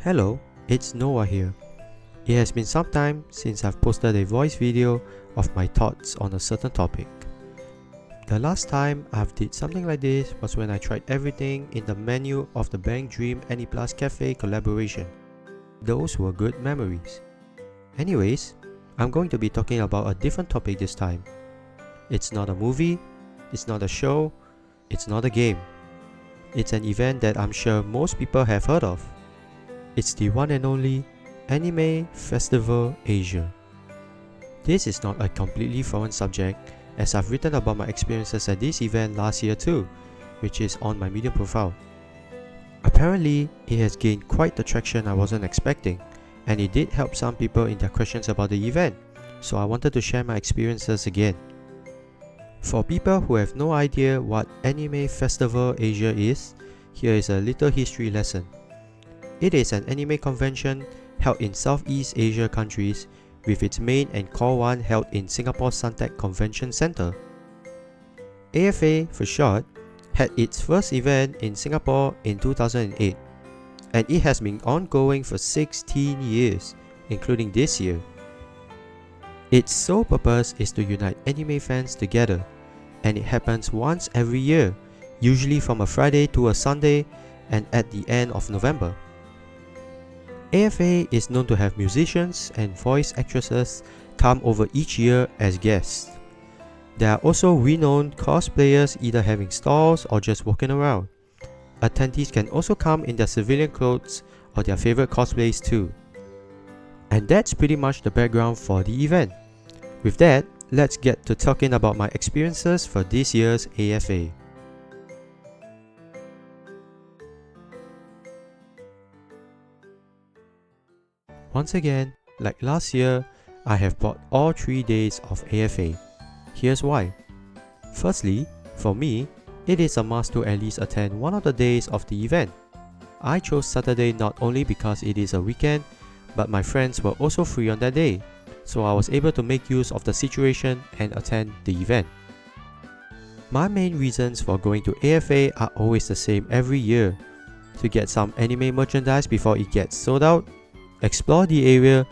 Hello, it's Noah here. It has been some time since I've posted a voice video of my thoughts on a certain topic. The last time I've did something like this was when I tried everything in the menu of the Bang Dream Any Plus Cafe collaboration. Those were good memories. Anyways, I'm going to be talking about a different topic this time. It's not a movie, it's not a show, it's not a game. It's an event that I'm sure most people have heard of. It's the one and only Anime Festival Asia. This is not a completely foreign subject, as I've written about my experiences at this event last year too, which is on my Medium profile. Apparently, it has gained quite the traction I wasn't expecting, and it did help some people in their questions about the event, so I wanted to share my experiences again. For people who have no idea what Anime Festival Asia is, here is a little history lesson. It is an anime convention held in Southeast Asia countries, with its main and core one held in Singapore Suntec Convention Centre. AFA for short had its first event in Singapore in 2008, and it has been ongoing for 16 years, including this year. Its sole purpose is to unite anime fans together, and it happens once every year, usually from a Friday to a Sunday and at the end of November. AFA is known to have musicians and voice actresses come over each year as guests. There are also renowned cosplayers either having stalls or just walking around. Attendees can also come in their civilian clothes or their favorite cosplays too. And that's pretty much the background for the event. With that, let's get to talking about my experiences for this year's AFA. Once again, like last year, I have bought all 3 days of AFA. Here's why. Firstly, for me, it is a must to at least attend one of the days of the event. I chose Saturday not only because it is a weekend, but my friends were also free on that day, so I was able to make use of the situation and attend the event. My main reasons for going to AFA are always the same every year: to get some anime merchandise before it gets sold out, explore the area,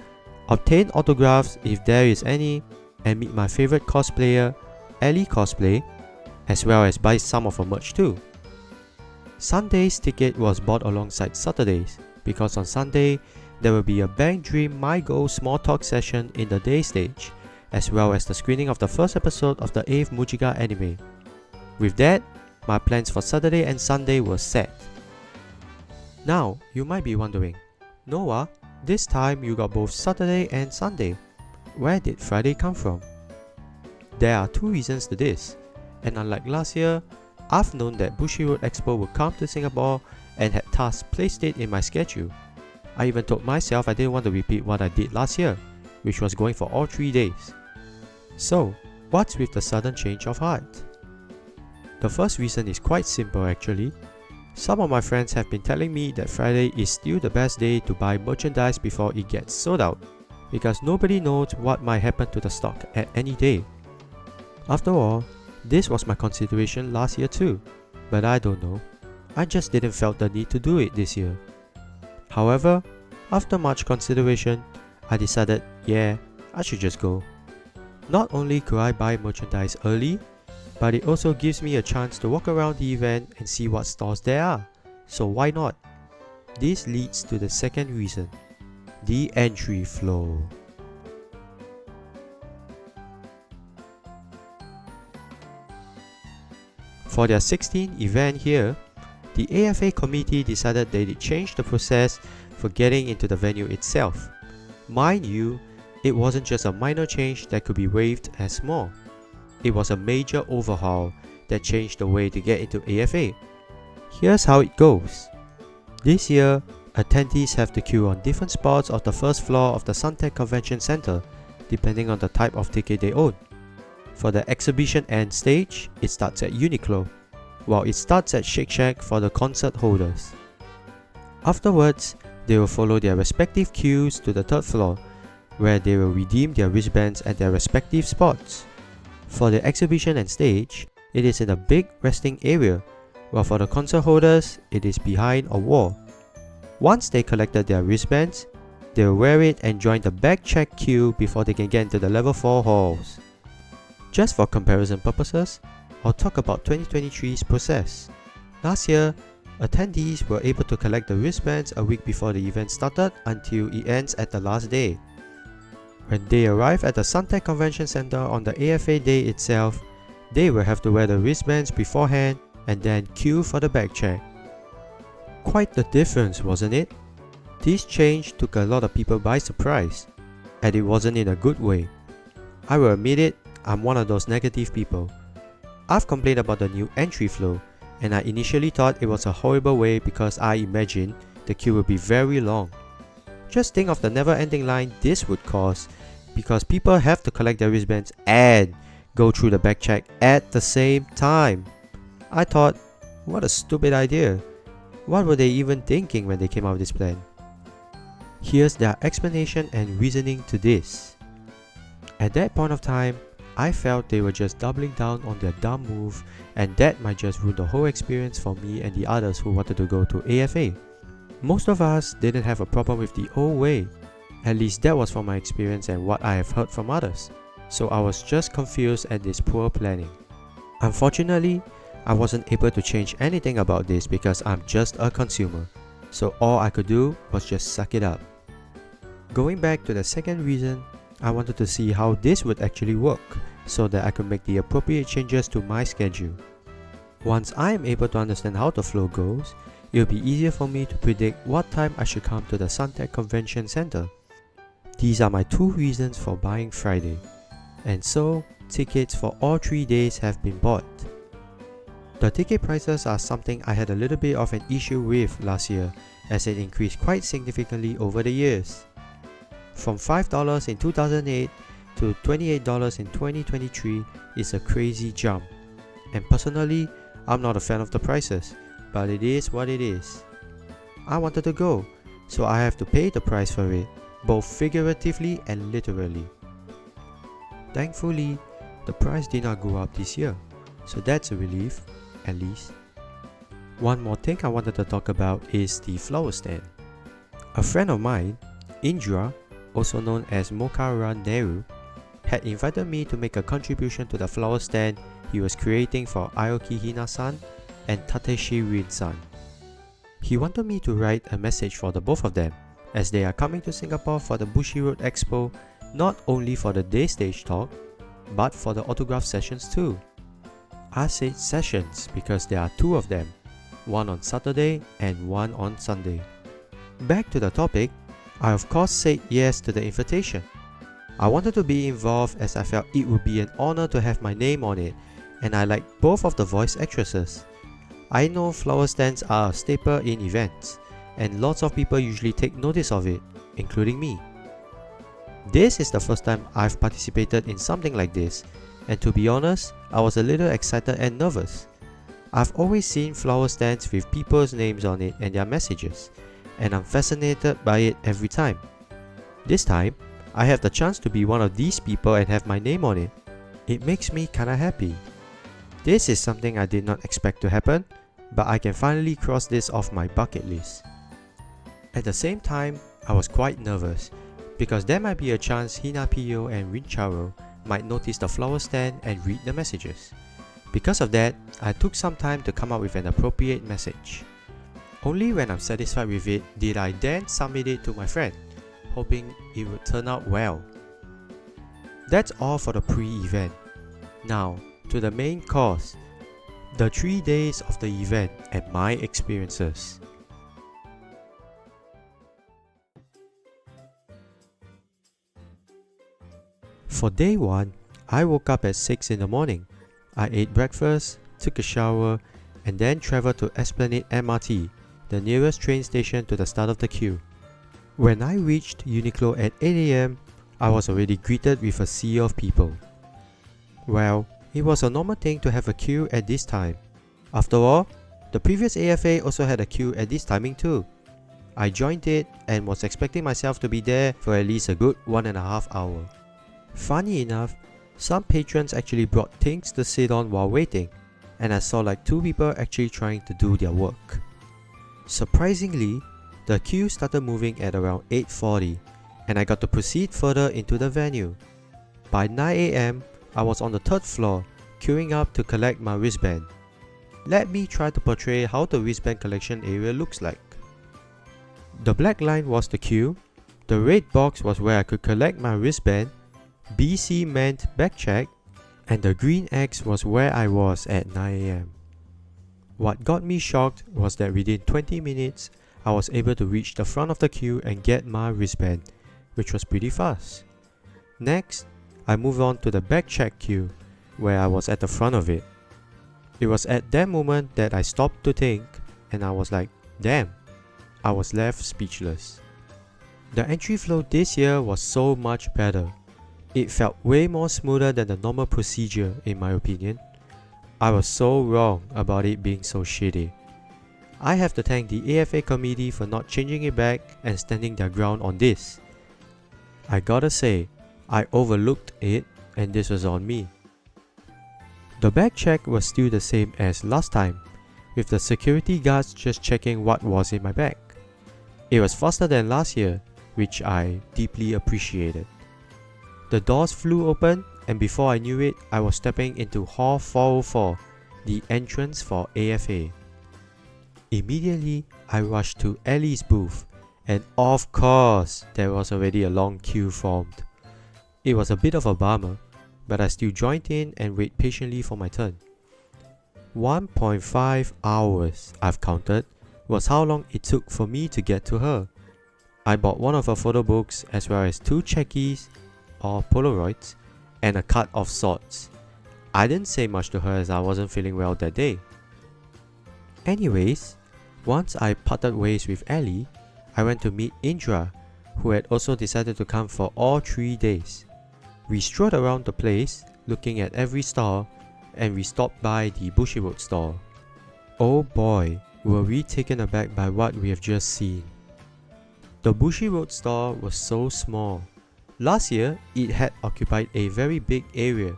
obtain autographs if there is any, and meet my favorite cosplayer, Ellie Cosplay, as well as buy some of her merch too. Sunday's ticket was bought alongside Saturday's, because on Sunday, there will be a Bang Dream My Go small talk session in the day stage, as well as the screening of the first episode of the 8th Mujiga anime. With that, my plans for Saturday and Sunday were set. Now, you might be wondering, Noah, this time you got both Saturday and Sunday. Where did Friday come from? There are 2 reasons to this, and unlike last year, I've known that Bushi Road Expo would come to Singapore and had thus placed it in my schedule. I even told myself I didn't want to repeat what I did last year, which was going for all 3 days. So, what's with the sudden change of heart? The first reason is quite simple actually. Some of my friends have been telling me that Friday is still the best day to buy merchandise before it gets sold out, because nobody knows what might happen to the stock at any day. After all, this was my consideration last year too, but I don't know. I just didn't felt the need to do it this year. However, after much consideration, I decided, yeah, I should just go. Not only could I buy merchandise early, but it also gives me a chance to walk around the event and see what stores there are, so why not? This leads to the second reason: the entry flow. For their 16th event here, the AFA committee decided that it changed the process for getting into the venue itself. Mind you, it wasn't just a minor change that could be waved as small. It was a major overhaul that changed the way to get into AFA. Here's how it goes. This year, attendees have to queue on different spots of the first floor of the Suntec Convention Centre, depending on the type of ticket they own. For the exhibition and stage, it starts at Uniqlo, while it starts at Shake Shack for the concert holders. Afterwards, they will follow their respective queues to the 3rd floor, where they will redeem their wristbands at their respective spots. For the exhibition and stage, it is in a big resting area, while for the concert holders, it is behind a wall. Once they collected their wristbands, they will wear it and join the bag check queue before they can get into the level 4 halls. Just for comparison purposes, I'll talk about 2023's process. Last year, attendees were able to collect the wristbands a week before the event started until it ends at the last day. When they arrive at the Suntec Convention Center on the AFA day itself, they will have to wear the wristbands beforehand and then queue for the bag check. Quite the difference, wasn't it? This change took a lot of people by surprise, and it wasn't in a good way. I will admit it, I'm one of those negative people. I've complained about the new entry flow, and I initially thought it was a horrible way because I imagined the queue would be very long. Just think of the never-ending line this would cause, because people have to collect their wristbands and go through the bag check at the same time. I thought, what a stupid idea. What were they even thinking when they came up with this plan? Here's their explanation and reasoning to this. At that point of time, I felt they were just doubling down on their dumb move, and that might just ruin the whole experience for me and the others who wanted to go to AFA. Most of us didn't have a problem with the old way. At least that was from my experience and what I have heard from others. So I was just confused at this poor planning. Unfortunately, I wasn't able to change anything about this because I'm just a consumer. So all I could do was just suck it up. Going back to the second reason, I wanted to see how this would actually work so that I could make the appropriate changes to my schedule. Once I am able to understand how the flow goes, it will be easier for me to predict what time I should come to the Suntec Convention Center. These are my two reasons for buying Friday. And so, tickets for all 3 days have been bought. The ticket prices are something I had a little bit of an issue with last year, as it increased quite significantly over the years. From $5 in 2008 to $28 in 2023 is a crazy jump. And personally, I'm not a fan of the prices, but it is what it is. I wanted to go, so I have to pay the price for it, both figuratively and literally. Thankfully, the price did not go up this year, so that's a relief, at least. One more thing I wanted to talk about is the flower stand. A friend of mine, Indra, also known as Mokara Nehru, had invited me to make a contribution to the flower stand he was creating for Aoki Hina-san and Tateshi Rin-san. He wanted me to write a message for the both of them, as they are coming to Singapore for the Bushi Road Expo, not only for the day stage talk, but for the autograph sessions too. I said sessions because there are two of them, one on Saturday and one on Sunday. Back to the topic, I of course said yes to the invitation. I wanted to be involved as I felt it would be an honor to have my name on it, and I liked both of the voice actresses. I know flower stands are a staple in events, and lots of people usually take notice of it, including me. This is the first time I've participated in something like this, and to be honest, I was a little excited and nervous. I've always seen flower stands with people's names on it and their messages, and I'm fascinated by it every time. This time, I have the chance to be one of these people and have my name on it. It makes me kinda happy. This is something I did not expect to happen, but I can finally cross this off my bucket list. At the same time, I was quite nervous, because there might be a chance Hinapiyo and Rincharo might notice the flower stand and read the messages. Because of that, I took some time to come up with an appropriate message. Only when I'm satisfied with it did I then submit it to my friend, hoping it would turn out well. That's all for the pre-event. Now, to the main course, the 3 days of the event and my experiences. For day 1, I woke up at 6 in the morning. I ate breakfast, took a shower, and then traveled to Esplanade MRT, the nearest train station to the start of the queue. When I reached Uniqlo at 8 AM, I was already greeted with a sea of people. Well, it was a normal thing to have a queue at this time. After all, the previous AFA also had a queue at this timing too. I joined it and was expecting myself to be there for at least a good 1.5 hours. Funny enough, some patrons actually brought things to sit on while waiting, and I saw like 2 people actually trying to do their work. Surprisingly, The queue started moving at around 8:40 and I got to proceed further into the venue. By 9 AM, I was on the 3rd floor, queuing up to collect my wristband. Let me try to portray how the wristband collection area looks like. The black line was the queue, the red box was where I could collect my wristband, BC meant back check, and the green X was where I was at 9 AM. What got me shocked was that within 20 minutes, I was able to reach the front of the queue and get my wristband, which was pretty fast. Next, I moved on to the back check queue, where I was at the front of it. It was at that moment that I stopped to think, and I was like, damn, I was left speechless. The entry flow this year was so much better. It felt way more smoother than the normal procedure in my opinion. I was so wrong about it being so shitty. I have to thank the AFA committee for not changing it back and standing their ground on this. I gotta say, I overlooked it and this was on me. The bag check was still the same as last time, with the security guards just checking what was in my bag. It was faster than last year, which I deeply appreciated. The doors flew open and before I knew it, I was stepping into Hall 404, the entrance for AFA. Immediately, I rushed to Ellie's booth, and of course, there was already a long queue formed. It was a bit of a bummer, but I still joined in and waited patiently for my turn. 1.5 hours, I've counted, was how long it took for me to get to her. I bought one of her photo books as well as 2 checkies, or Polaroids, and a card of sorts. I didn't say much to her as I wasn't feeling well that day. Anyways, once I parted ways with Ellie, I went to meet Indra, who had also decided to come for all 3 days. We strolled around the place, looking at every store, and we stopped by the Bushy Road store. Oh boy, were we taken aback by what we have just seen. The Bushy Road store was so small. Last year, it had occupied a very big area,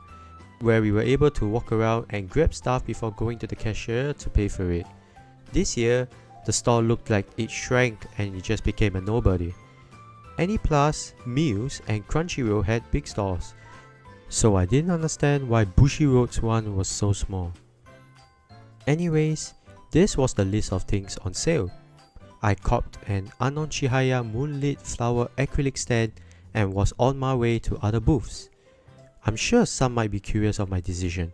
where we were able to walk around and grab stuff before going to the cashier to pay for it. This year, the store looked like it shrank and it just became a nobody. Anyplus, Meals and Crunchyroll had big stores, so I didn't understand why Bushy Road's one was so small. Anyways, this was the list of things on sale. I copped an Anon Chihaya moonlit flower acrylic stand and was on my way to other booths. I'm sure some might be curious of my decision.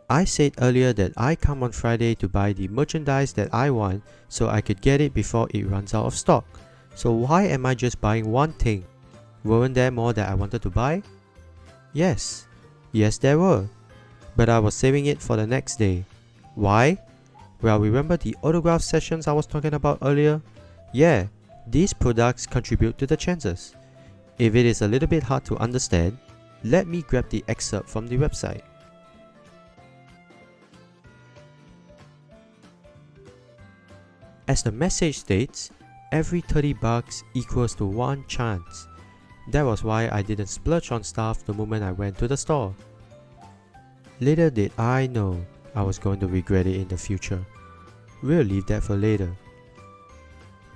I said earlier that I come on Friday to buy the merchandise that I want so I could get it before it runs out of stock. So why am I just buying one thing? Weren't there more that I wanted to buy? Yes there were. But I was saving it for the next day. Why? Well, remember the autograph sessions I was talking about earlier? Yeah, these products contribute to the chances. If it is a little bit hard to understand, let me grab the excerpt from the website. As the message states, every 30 bucks equals to 1 chance. That was why I didn't splurge on stuff the moment I went to the store. Little did I know I was going to regret it in the future. We'll leave that for later.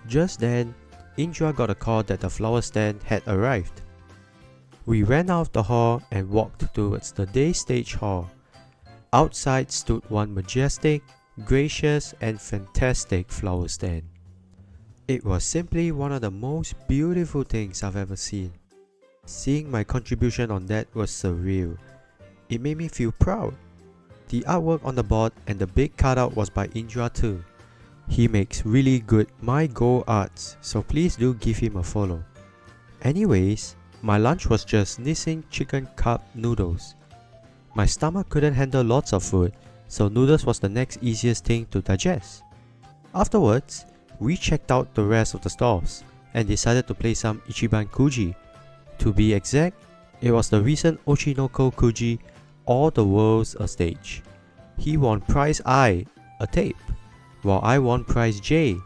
Just then, Indra got a call that the flower stand had arrived. We ran out of the hall and walked towards the day stage hall. Outside stood one majestic, gracious and fantastic flower stand. It was simply one of the most beautiful things I've ever seen. Seeing my contribution on that was surreal. It made me feel proud. The artwork on the board and the big cutout was by Indra too. He makes really good My Go arts, so please do give him a follow. Anyways, my lunch was just Nissin chicken cup noodles. My stomach couldn't handle lots of food, so noodles was the next easiest thing to digest. Afterwards, we checked out the rest of the stalls and decided to play some Ichiban Kuji. To be exact, it was the recent Ochinoko Kuji, All the World's a Stage. He won prize I, a tape, while I won prize J,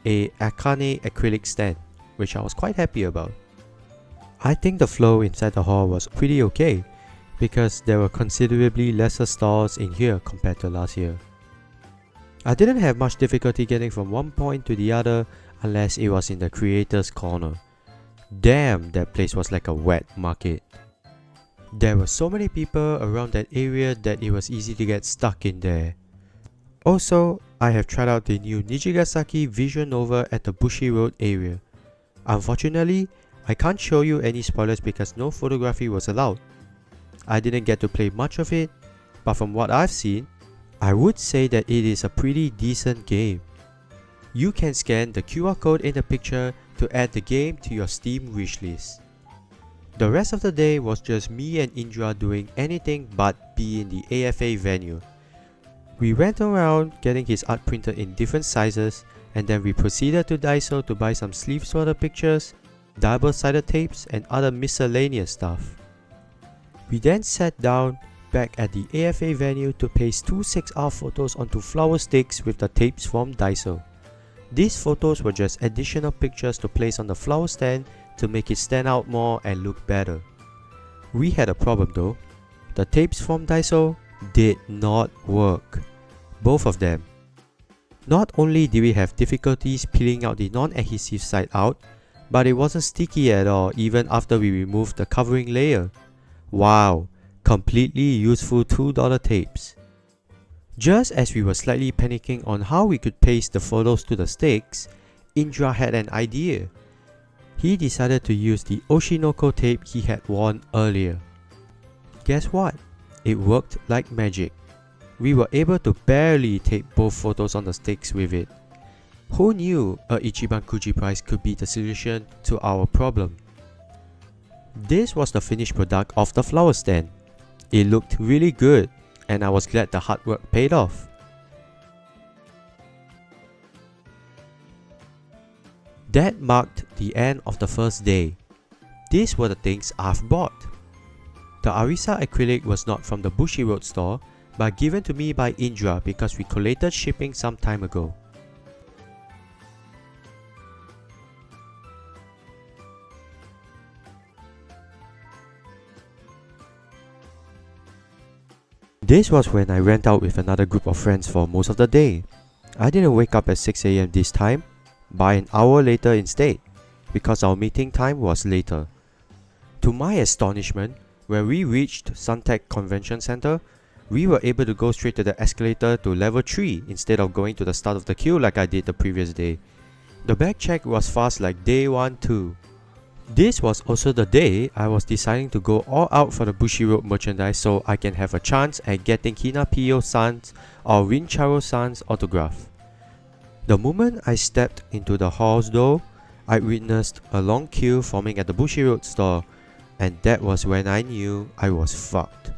a Akane acrylic stand, which I was quite happy about. I think the flow inside the hall was pretty okay, because there were considerably lesser stalls in here compared to last year. I didn't have much difficulty getting from one point to the other unless it was in the creator's corner. Damn, that place was like a wet market. There were so many people around that area that it was easy to get stuck in there. Also, I have tried out the new Nijigasaki Vision Nova at the Bushi Road area. Unfortunately, I can't show you any spoilers because no photography was allowed. I didn't get to play much of it, but from what I've seen, I would say that it is a pretty decent game. You can scan the QR code in the picture to add the game to your Steam wishlist. The rest of the day was just me and Indra doing anything but be in the AFA venue. We went around getting his art printed in different sizes, and then we proceeded to Daiso to buy some sleeves for the pictures, double-sided tapes and other miscellaneous stuff. We then sat down back at the AFA venue to paste 2 6R photos onto flower sticks with the tapes from Daiso. These photos were just additional pictures to place on the flower stand to make it stand out more and look better. We had a problem though. The tapes from Daiso did not work. Both of them. Not only did we have difficulties peeling out the non-adhesive side out, but it wasn't sticky at all even after we removed the covering layer. Wow, completely useful $2 tapes. Just as we were slightly panicking on how we could paste the photos to the sticks, Indra had an idea. He decided to use the Oshinoko tape he had worn earlier. Guess what? It worked like magic. We were able to barely tape both photos on the sticks with it. Who knew a Ichiban Kuji prize could be the solution to our problem? This was the finished product of the flower stand. It looked really good, and I was glad the hard work paid off. That marked the end of the first day. These were the things I've bought. The Arisa acrylic was not from the Bushi Road store, but given to me by Indra because we collated shipping some time ago. This was when I went out with another group of friends for most of the day. I didn't wake up at 6 AM this time, but an hour later instead, because our meeting time was later. To my astonishment, when we reached Suntec Convention Center, we were able to go straight to the escalator to level 3 instead of going to the start of the queue like I did the previous day. The bag check was fast like day 1 too. This was also the day I was deciding to go all out for the Bushi Road merchandise so I can have a chance at getting Hinapiyo-san's or Rincharo-san's autograph. The moment I stepped into the halls though, I witnessed a long queue forming at the Bushi Road store, and that was when I knew I was fucked.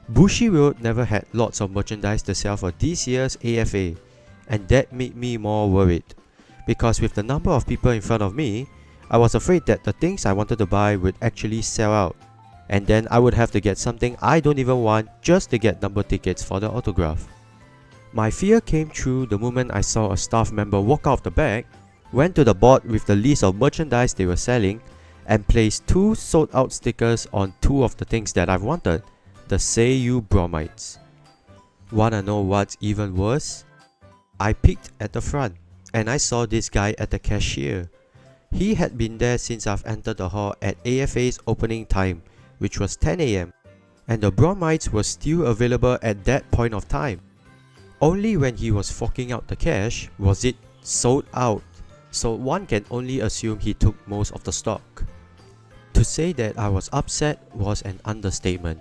Bushi Road never had lots of merchandise to sell for this year's AFA, and that made me more worried, because with the number of people in front of me, I was afraid that the things I wanted to buy would actually sell out, and then I would have to get something I don't even want just to get number tickets for the autograph. My fear came true the moment I saw a staff member walk out of the back, went to the board with the list of merchandise they were selling, and placed 2 sold out stickers on 2 of the things that I've wanted, the Seiyu bromides. Wanna know what's even worse? I peeked at the front, and I saw this guy at the cashier. He had been there since I've entered the hall at AFA's opening time, which was 10 AM, and the bromides were still available at that point of time. Only when he was forking out the cash was it sold out, so one can only assume he took most of the stock. To say that I was upset was an understatement.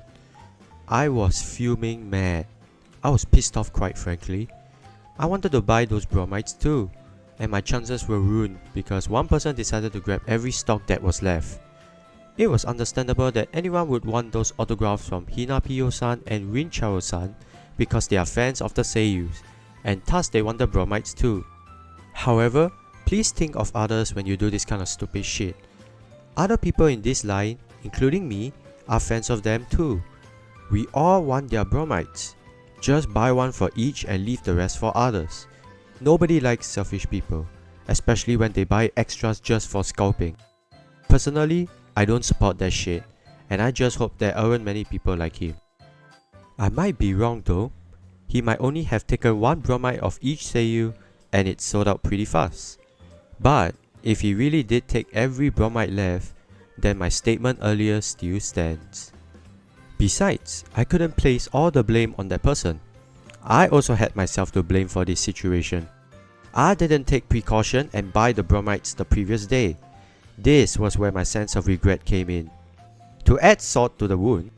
I was fuming mad. I was pissed off, quite frankly. I wanted to buy those bromides too, and my chances were ruined because one person decided to grab every stock that was left. It was understandable that anyone would want those autographs from Hinapiyo-san and Rincharo-san because they are fans of the Seiyus, and thus they wanted bromides too. However, please think of others when you do this kind of stupid shit. Other people in this line, including me, are fans of them too. We all want their bromides. Just buy one for each and leave the rest for others. Nobody likes selfish people, especially when they buy extras just for scalping. Personally, I don't support that shit, and I just hope there aren't many people like him. I might be wrong though. he might only have taken one bromide of each Seiyu and it sold out pretty fast. But if he really did take every bromide left, then my statement earlier still stands. Besides, I couldn't place all the blame on that person. I also had myself to blame for this situation. I didn't take precaution and buy the bromides the previous day. This was where my sense of regret came in. To add salt to the wound,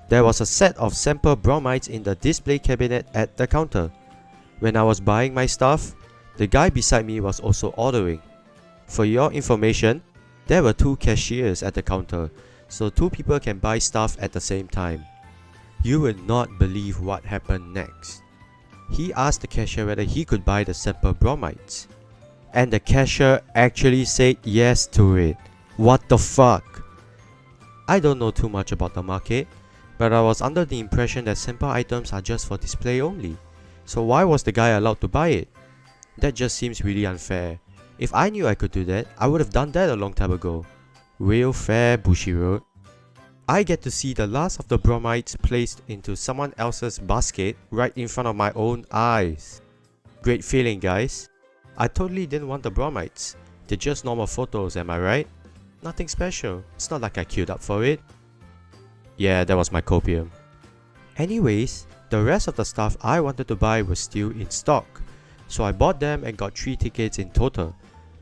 there was a set of sample bromides in the display cabinet at the counter. When I was buying my stuff, the guy beside me was also ordering. For your information, there were 2 cashiers at the counter, so 2 people can buy stuff at the same time. You will not believe what happened next. He asked the cashier whether he could buy the sample bromides. And the cashier actually said yes to it. What the fuck? I don't know too much about the market, but I was under the impression that sample items are just for display only. So why was the guy allowed to buy it? That just seems really unfair. If I knew I could do that, I would have done that a long time ago. Real fair, Bushiroad. I get to see the last of the bromides placed into someone else's basket right in front of my own eyes. Great feeling, guys. I totally didn't want the bromides. They're just normal photos, am I right? Nothing special. It's not like I queued up for it. Yeah, that was my copium. Anyways, the rest of the stuff I wanted to buy was still in stock. So I bought them and got 3 tickets in total.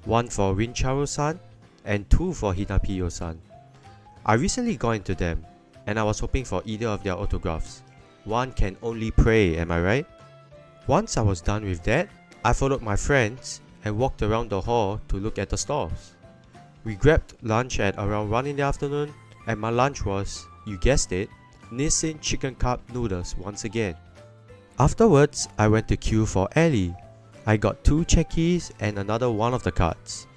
1 for Rincharo-san and 2 for Hinapiyo-san. I recently got into them, and I was hoping for either of their autographs. One can only pray, am I right? Once I was done with that, I followed my friends and walked around the hall to look at the stores. We grabbed lunch at around 1 in the afternoon, and my lunch was, you guessed it, Nissin chicken cup noodles once again. Afterwards, I went to queue for Ellie. I got 2 checkies and another one of the cards.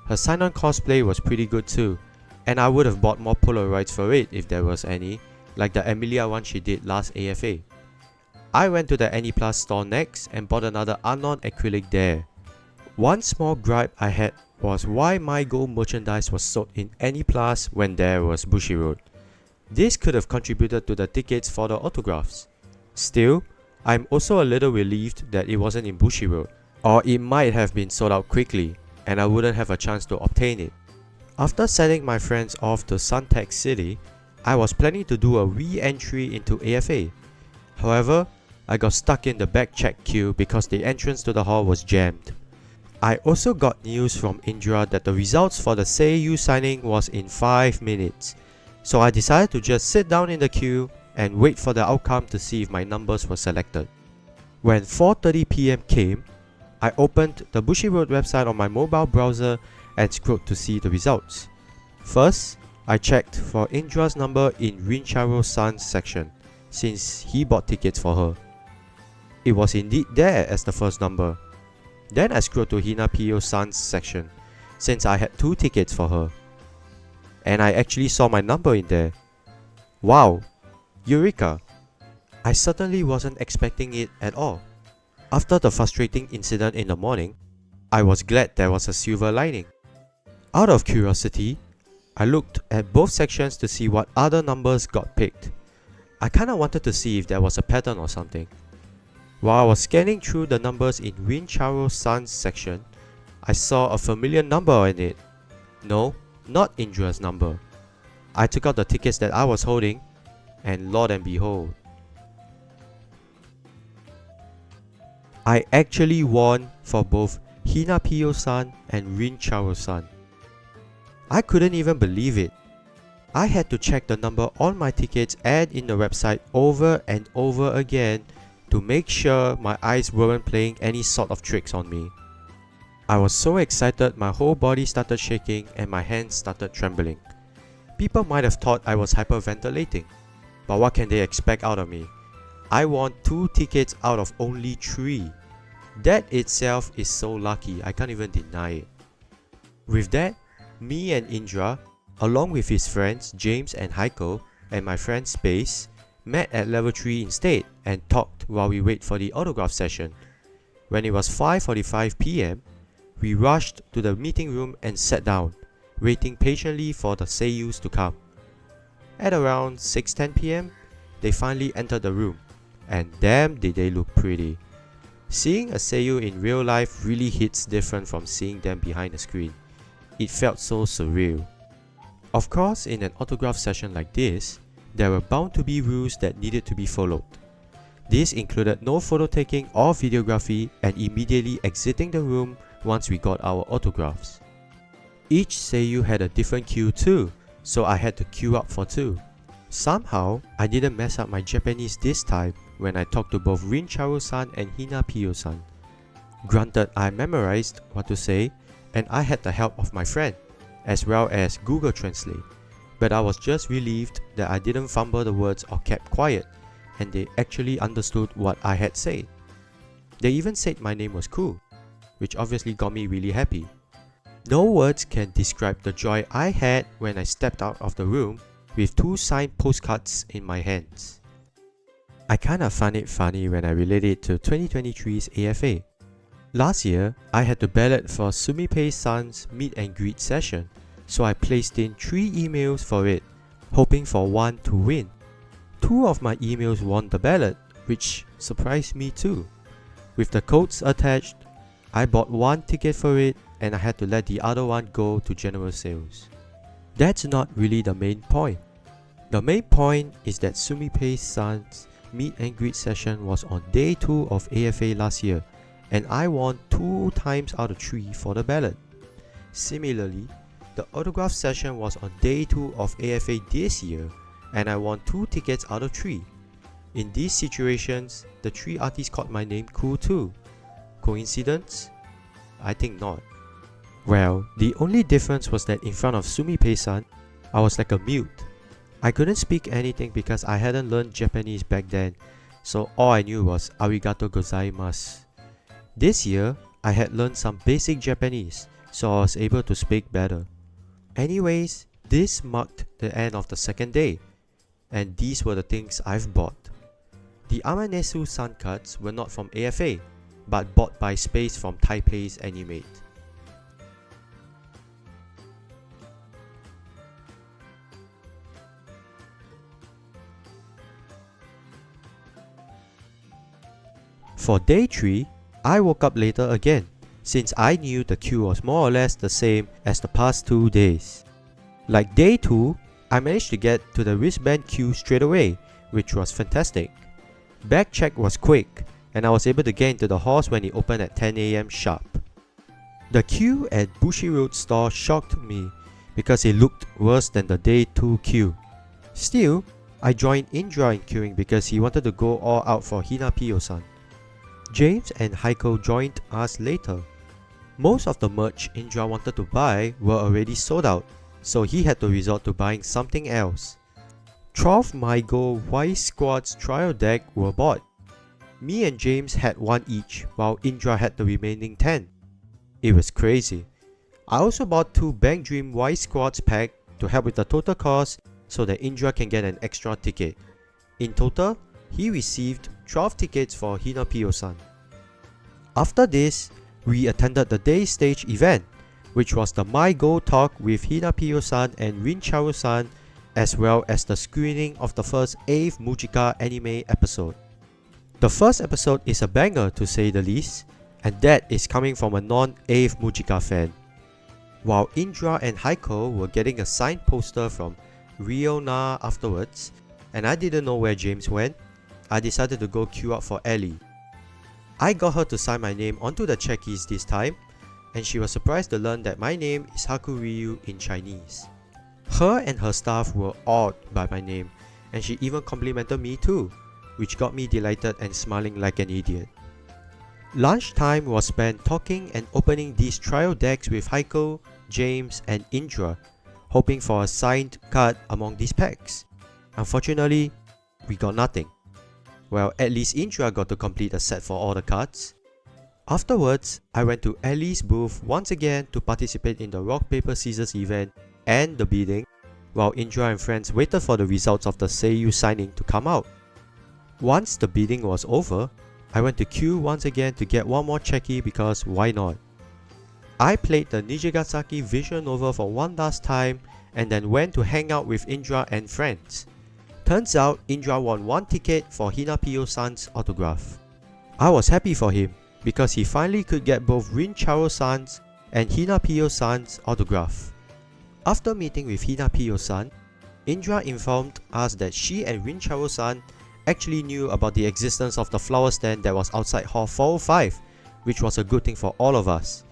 Her sign-on cosplay was pretty good too, and I would have bought more Polaroids for it if there was any, like the Emilia one she did last AFA. I went to the Anyplus store next and bought another Anon acrylic there. One small gripe I had was why my gold merchandise was sold in Anyplus when there was Bushiroad. This could have contributed to the tickets for the autographs. Still, I'm also a little relieved that it wasn't in Bushiroad, or it might have been sold out quickly, and I wouldn't have a chance to obtain it. After sending my friends off to Suntec City, I was planning to do a re-entry into AFA. However, I got stuck in the back check queue because the entrance to the hall was jammed. I also got news from Indra that the results for the Seiyu signing was in 5 minutes, so I decided to just sit down in the queue and wait for the outcome to see if my numbers were selected. When 4:30 PM came, I opened the Bushiroad website on my mobile browser and scrolled to see the results. First, I checked for Indra's number in Rincharo-san's section, since he bought tickets for her. It was indeed there as the first number. Then I scrolled to Hinapiyo-san's section, since I had 2 tickets for her. And I actually saw my number in there. Wow! Eureka! I certainly wasn't expecting it at all. After the frustrating incident in the morning, I was glad there was a silver lining. Out of curiosity, I looked at both sections to see what other numbers got picked. I kinda wanted to see if there was a pattern or something. While I was scanning through the numbers in Rincharo-san's section, I saw a familiar number in it. No, not Indra's number. I took out the tickets that I was holding, and Lord and behold, I actually won for both Hinapiyo-san and Rincharo-san. I couldn't even believe it. I had to check the number on my tickets and in the website over and over again to make sure my eyes weren't playing any sort of tricks on me. I was so excited my whole body started shaking and my hands started trembling. People might have thought I was hyperventilating, but what can they expect out of me? I won 2 tickets out of only 3. That itself is so lucky, I can't even deny it. With that, me and Indra, along with his friends James and Heiko, and my friend Space, met at level 3 instead and talked while we wait for the autograph session. When it was 5:45 PM, we rushed to the meeting room and sat down, waiting patiently for the Seiyus to come. At around 6:10 PM, they finally entered the room. and damn did they look pretty. Seeing a seiyuu in real life really hits different from seeing them behind the screen. It felt so surreal. Of course, in an autograph session like this, there were bound to be rules that needed to be followed. This included no photo taking or videography and immediately exiting the room once we got our autographs. Each seiyuu had a different queue too, so I had to queue up for two. Somehow, I didn't mess up my Japanese this time when I talked to both Rin Charu-san and Hina Piyo-san. Granted, I memorized what to say and I had the help of my friend, as well as Google Translate, but I was just relieved that I didn't fumble the words or kept quiet, and they actually understood what I had said. They even said my name was cool, which obviously got me really happy. No words can describe the joy I had when I stepped out of the room with two signed postcards in my hands. I kinda find it funny when I relate it to 2023's AFA. Last year, I had to ballot for Sumipei-san's meet and greet session, so I placed in 3 emails for it, hoping for one to win. 2 of my emails won the ballot, which surprised me too. With the codes attached, I bought 1 ticket for it and I had to let the other one go to general sales. That's not really the main point. The main point is that Sumipei-san's meet and greet session was on day 2 of AFA last year, and I won 2 times out of 3 for the ballot. Similarly, the autograph session was on day 2 of AFA this year, and I won 2 tickets out of 3. In these situations, the 3 artists called my name cool too. Coincidence? I think not. Well, the only difference was that in front of Sumipei-san, I was like a mute. I couldn't speak anything because I hadn't learned Japanese back then, so all I knew was arigato gozaimasu. This year, I had learned some basic Japanese, so I was able to speak better. Anyways, this marked the end of the second day, and these were the things I've bought. The Amanesu-san cards were not from AFA, but bought by Space from Taipei's Animate. For day 3, I woke up later again, since I knew the queue was more or less the same as the past 2 days. Like day 2, I managed to get to the wristband queue straight away, which was fantastic. Bag check was quick, and I was able to get into the halls when it opened at 10 AM sharp. The queue at Bushi Road store shocked me because it looked worse than the day 2 queue. Still, I joined Indra in queuing because he wanted to go all out for Hina Piyo-san. James and Heiko joined us later. Most of the merch Indra wanted to buy were already sold out, so he had to resort to buying something else. 12 MyGo Y Squad's trial deck were bought. Me and James had 1 each, while Indra had the remaining 10. It was crazy. I also bought 2 Bank Dream Y Squads pack to help with the total cost so that Indra can get an extra ticket. In total, he received 12 tickets for Hina Piyo-san. After this, we attended the day stage event, which was the MyGo talk with Hina Piyo-san and Rin Charu-san, as well as the screening of the first AFA Mujika anime episode. The first episode is a banger to say the least, and that is coming from a non-AFA Mujika fan. While Indra and Heiko were getting a signed poster from Riona afterwards, and I didn't know where James went, I decided to go queue up for Ellie. I got her to sign my name onto the checkies this time, and she was surprised to learn that my name is Hakuryu in Chinese. Her and her staff were awed by my name, and she even complimented me too, which got me delighted and smiling like an idiot. Lunchtime was spent talking and opening these trial decks with Heiko, James and Indra, hoping for a signed card among these packs. Unfortunately, we got nothing. Well, at least Indra got to complete a set for all the cards. Afterwards, I went to Ellie's booth once again to participate in the rock paper scissors event and the bidding, while Indra and friends waited for the results of the seiyuu signing to come out. Once the bidding was over, I went to queue once again to get one more checky because why not? I played the Nijigasaki visual novel for one last time and then went to hang out with Indra and friends. Turns out Indra won one ticket for Hinapiyo-san's autograph. I was happy for him because he finally could get both Rincharo-san's and Hinapiyo-san's autograph. After meeting with Hinapiyo-san, Indra informed us that she and Rincharo-san actually knew about the existence of the flower stand that was outside Hall 405, which was a good thing for all of us.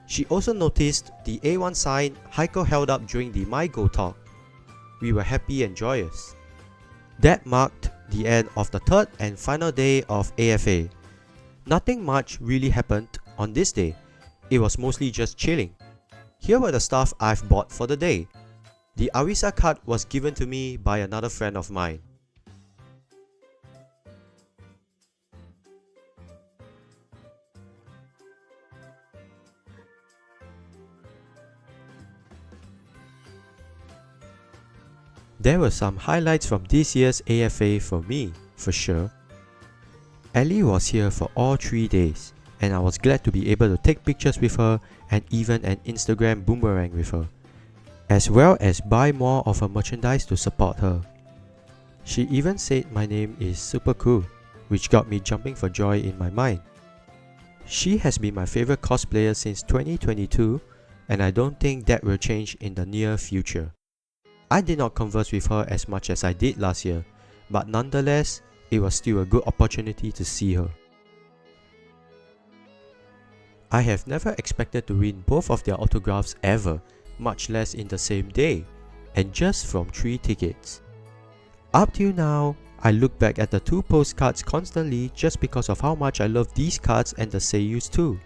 She also noticed the A1 sign Heiko held up during the My Go talk. We were happy and joyous. That marked the end of the third and final day of AFA. Nothing much really happened on this day. It was mostly just chilling. Here were the stuff I've bought for the day. The Arisa card was given to me by another friend of mine. There were some highlights from this year's AFA for me, for sure. Ellie was here for all 3 days, and I was glad to be able to take pictures with her and even an Instagram boomerang with her, as well as buy more of her merchandise to support her. She even said my name is super cool, which got me jumping for joy in my mind. She has been my favorite cosplayer since 2022, and I don't think that will change in the near future. I did not converse with her as much as I did last year, but nonetheless, it was still a good opportunity to see her. I have never expected to win both of their autographs ever, much less in the same day, and just from 3 tickets. Up till now, I look back at the 2 postcards constantly just because of how much I love these cards and the seiyus too.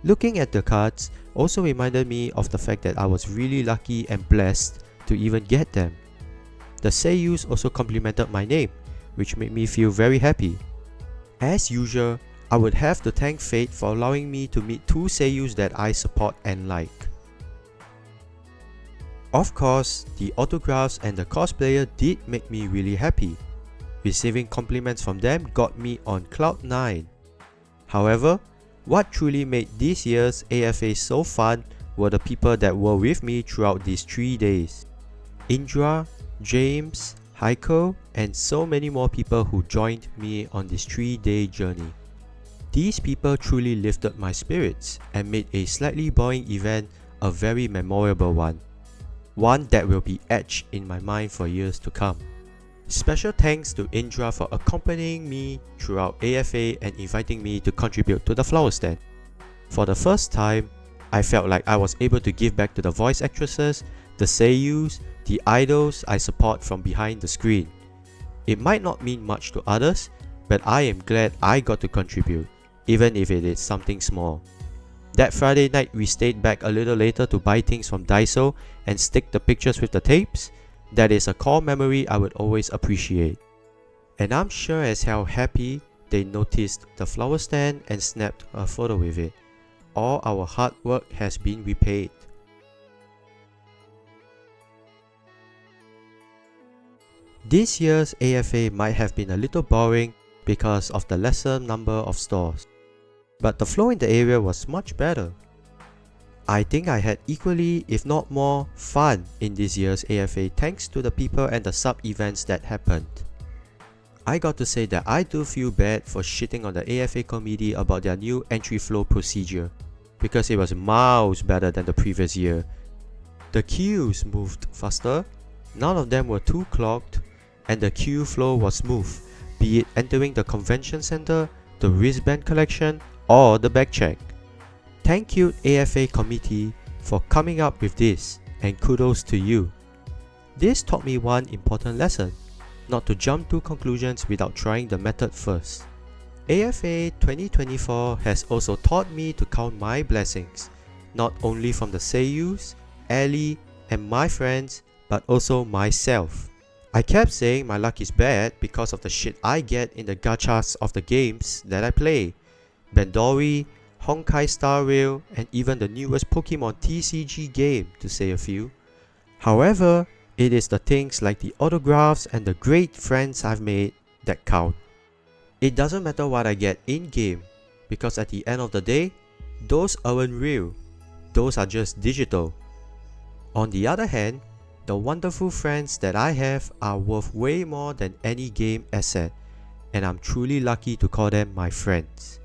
Looking at the cards also reminded me of the fact that I was really lucky and blessed to even get them. The seiyus also complimented my name, which made me feel very happy. As usual, I would have to thank fate for allowing me to meet 2 seiyus that I support and like. Of course, the autographs and the cosplayer did make me really happy. Receiving compliments from them got me on cloud 9. However, what truly made this year's AFA so fun were the people that were with me throughout these 3 days. Indra, James, Heiko, and so many more people who joined me on this 3-day journey. These people truly lifted my spirits and made a slightly boring event a very memorable one. One that will be etched in my mind for years to come. Special thanks to Indra for accompanying me throughout AFA and inviting me to contribute to the flower stand. For the first time, I felt like I was able to give back to the voice actresses, the seiyus, the idols I support from behind the screen. It might not mean much to others, but I am glad I got to contribute, even if it is something small. That Friday night we stayed back a little later to buy things from Daiso and stick the pictures with the tapes. That is a core memory I would always appreciate. And I'm sure as hell happy they noticed the flower stand and snapped a photo with it. All our hard work has been repaid. This year's AFA might have been a little boring because of the lesser number of stores, but the flow in the area was much better. I think I had equally, if not more, fun in this year's AFA thanks to the people and the sub-events that happened. I got to say that I do feel bad for shitting on the AFA committee about their new entry flow procedure, because it was miles better than the previous year. The queues moved faster, none of them were too clogged, and the queue flow was smooth, be it entering the convention center, the wristband collection, or the bag check. Thank you AFA committee for coming up with this, and kudos to you. This taught me one important lesson, not to jump to conclusions without trying the method first. AFA 2024 has also taught me to count my blessings, not only from the seiyus, Ellie, and my friends, but also myself. I kept saying my luck is bad because of the shit I get in the gachas of the games that I play. Bandori, Honkai Star Rail, and even the newest Pokemon TCG game, to say a few. However, it is the things like the autographs and the great friends I've made that count. It doesn't matter what I get in-game, because at the end of the day, those aren't real. Those are just digital. On the other hand, The wonderful friends that I have are worth way more than any game asset, and I'm truly lucky to call them my friends.